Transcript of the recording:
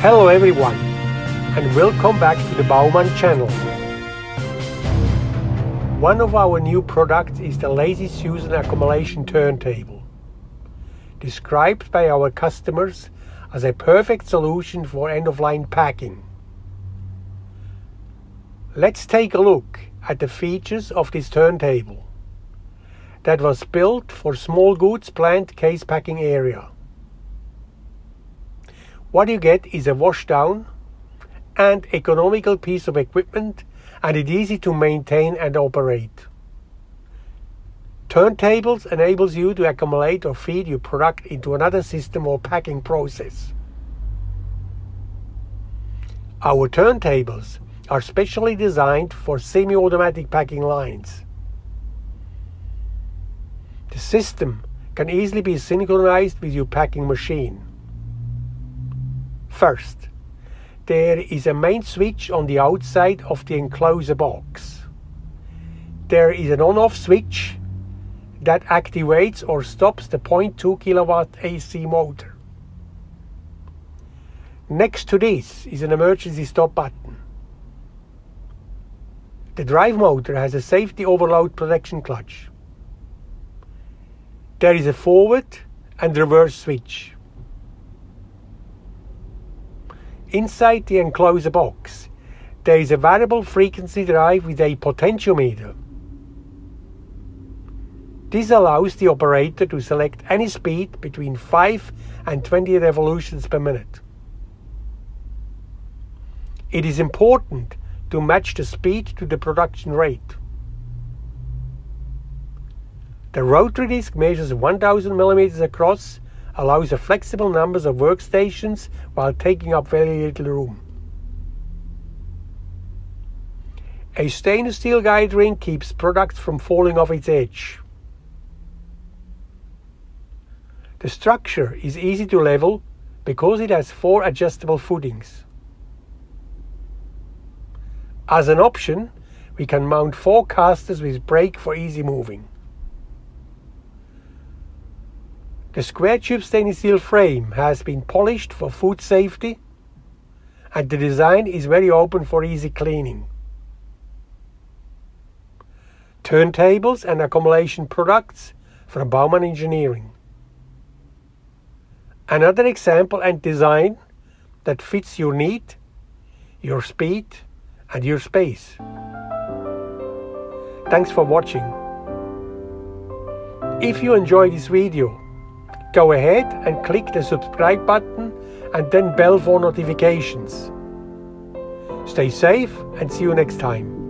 Hello everyone, and welcome back to the Baumann channel. One of our new products is the Lazy Susan Accumulation turntable, described by our customers as a perfect solution for end-of-line packing. Let's take a look at the features of this turntable that was built for small goods plant case packing area. What you get is a washdown and economical piece of equipment, and it's easy to maintain and operate. Turntables enables you to accumulate or feed your product into another system or packing process. Our turntables are specially designed for semi-automatic packing lines. The system can easily be synchronized with your packing machine. First, there is a main switch on the outside of the enclosure box. There is an on-off switch that activates or stops the 0.2 kilowatt AC motor. Next to this is an emergency stop button. The drive motor has a safety overload protection clutch. There is a forward and reverse switch. Inside the enclosure box, there is a variable frequency drive with a potentiometer. This allows the operator to select any speed between 5 and 20 revolutions per minute. It is important to match the speed to the production rate. The rotary disc measures 1000 millimeters across, allows a flexible number of workstations while taking up very little room. A stainless steel guide ring keeps products from falling off its edge. The structure is easy to level because it has 4 adjustable footings. As an option, we can mount 4 casters with brake for easy moving. The square tube stainless steel frame has been polished for food safety, and the design is very open for easy cleaning. Turntables and accumulation products from Baumann Engineering. Another example and design that fits your need, your speed, and your space. Thanks for watching. If you enjoyed this video, go ahead and click the subscribe button and then bell for notifications. Stay safe and see you next time.